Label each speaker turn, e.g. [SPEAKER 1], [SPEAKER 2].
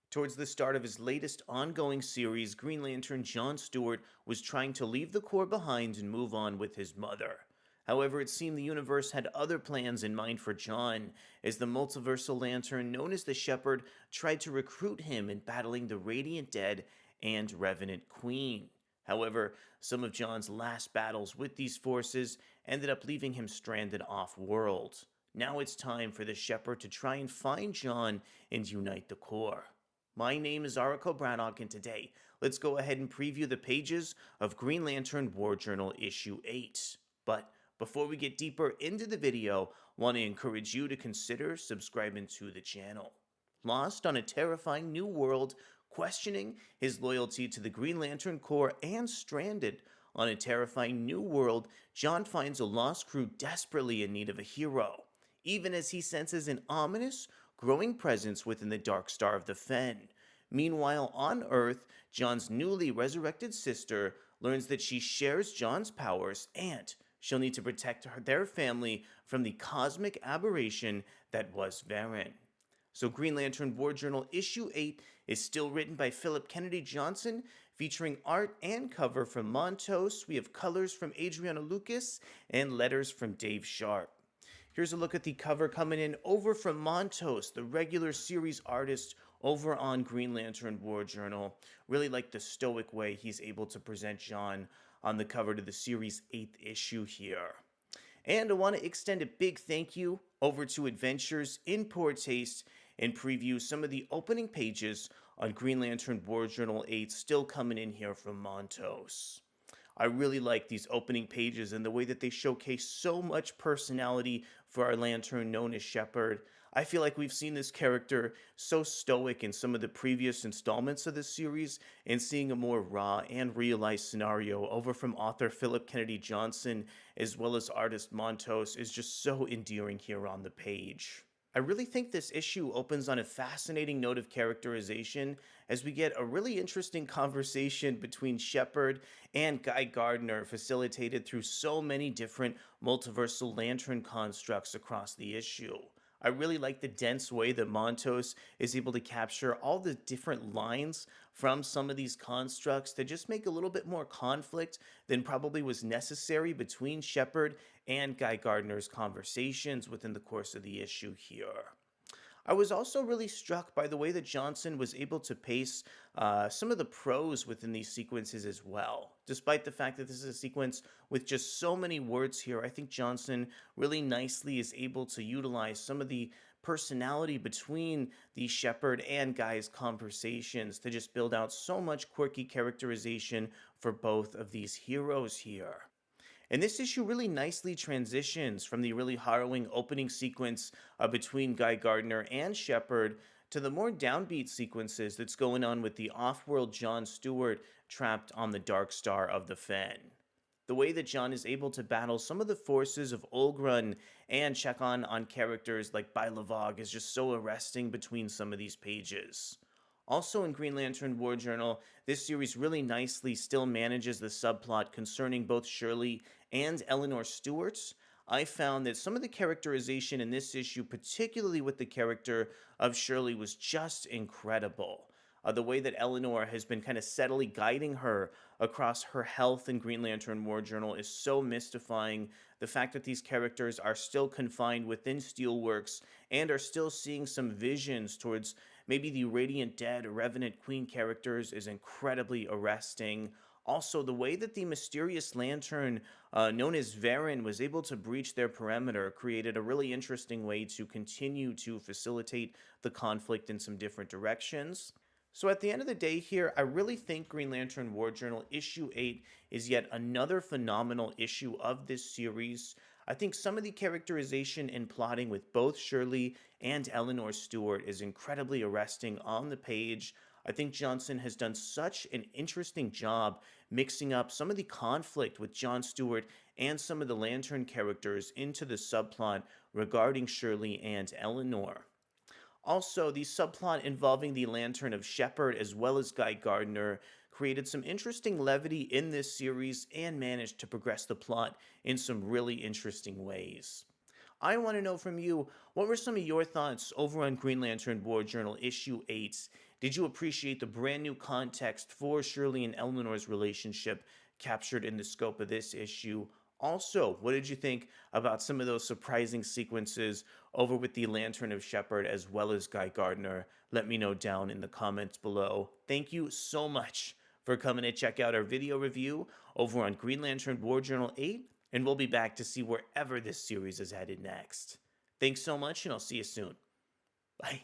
[SPEAKER 1] Towards the start of his latest ongoing series, Green Lantern John Stewart was trying to leave the Corps behind and move on with his mother. However, it seemed the universe had other plans in mind for John, as the multiversal lantern known as the Shepherd tried to recruit him in battling the radiantdead and revenant queen. However, some of John's last battles with these forces ended up leaving him stranded off world. Now it's time for the Shepherd to try and find John and unite the Corps. My name is Arako Braddock, and today, let's go ahead and preview the pages of Green Lantern War Journal Issue 8. But before we get deeper into the video, want to encourage you to consider subscribing to the channel. Lost on a terrifying new world, questioning his loyalty to the Green Lantern Corps, and stranded on a terrifying new world, John finds a lost crew desperately in need of a hero, even as he senses an ominous, growing presence within the dark star of the Fenn. Meanwhile, on Earth, John's newly resurrected sister learns that she shares John's powers and she'll need to protect their family from the cosmic aberration that was Varron. So Green Lantern War Journal Issue 8 is still written by Phillip Kennedy Johnson, featuring art and cover from Montos. We have colors from Adriano Lucas and letters from Dave Sharpe. Here's a look at the cover coming in over from Montos, the regular series artist over on Green Lantern War Journal. Really like the stoic way he's able to present John on the cover to the series' 8th issue here. And I want to extend a big thank you over to Adventures in Poor Taste and preview some of the opening pages on Green Lantern War Journal 8 still coming in here from Montos. I really like these opening pages and the way that they showcase so much personality for our lantern known as Shepherd. I feel like we've seen this character so stoic in some of the previous installments of this series, and seeing a more raw and realized scenario over from author Phillip Kennedy Johnson as well as artist Montos is just so endearing here on the page. I really think this issue opens on a fascinating note of characterization as we get a really interesting conversation between Shepherd and Guy Gardner, facilitated through so many different multiversal lantern constructs across the issue. I really like the dense way that Montos is able to capture all the different lines from some of these constructs to just make a little bit more conflict than probably was necessary between Shepherd and Guy Gardner's conversations within the course of the issue here. I was also really struck by the way that Johnson was able to pace some of the prose within these sequences as well. Despite the fact that this is a sequence with just so many words here, I think Johnson really nicely is able to utilize some of the personality between the Shepherd and Guy's conversations to just build out so much quirky characterization for both of these heroes here. And this issue really nicely transitions from the really harrowing opening sequence between Guy Gardner and Shepherd to the more downbeat sequences that's going on with the off-world John Stewart trapped on the dark star of the Fenn. The way that John is able to battle some of the forces of Olgrun and check on characters like Bailavog is just so arresting between some of these pages. Also in Green Lantern War Journal, this series really nicely still manages the subplot concerning both Shirley and Eleanor Stewart's. I found that some of the characterization in this issue, particularly with the character of Shirley, was just incredible. The way that Eleanor has been kind of steadily guiding her across her health in Green Lantern War Journal is so mystifying. The fact that these characters are still confined within Steelworks and are still seeing some visions towards maybe the Radiant Dead or Revenant Queen characters is incredibly arresting. Also, the way that the mysterious lantern known as Varron was able to breach their perimeter created a really interesting way to continue to facilitate the conflict in some different directions. So at the end of the day here, I really think Green Lantern War Journal issue 8 is yet another phenomenal issue of this series. I think some of the characterization and plotting with both Shirley and Eleanor Stewart is incredibly arresting on the page. I think Johnson has done such an interesting job mixing up some of the conflict with John Stewart and some of the Lantern characters into the subplot regarding Shirley and Eleanor. Also, the subplot involving the Lantern of Shepherd as well as Guy Gardner created some interesting levity in this series and managed to progress the plot in some really interesting ways. I want to know from you, what were some of your thoughts over on Green Lantern War Journal issue 8? Did you appreciate the brand new context for Shirley and Eleanor's relationship captured in the scope of this issue? Also, what did you think about some of those surprising sequences over with the Lantern of Shepard as well as Guy Gardner? Let me know down in the comments below. Thank you so much for coming to check out our video review over on Green Lantern War Journal 8, and we'll be back to see wherever this series is headed next. Thanks so much, and I'll see you soon. Bye.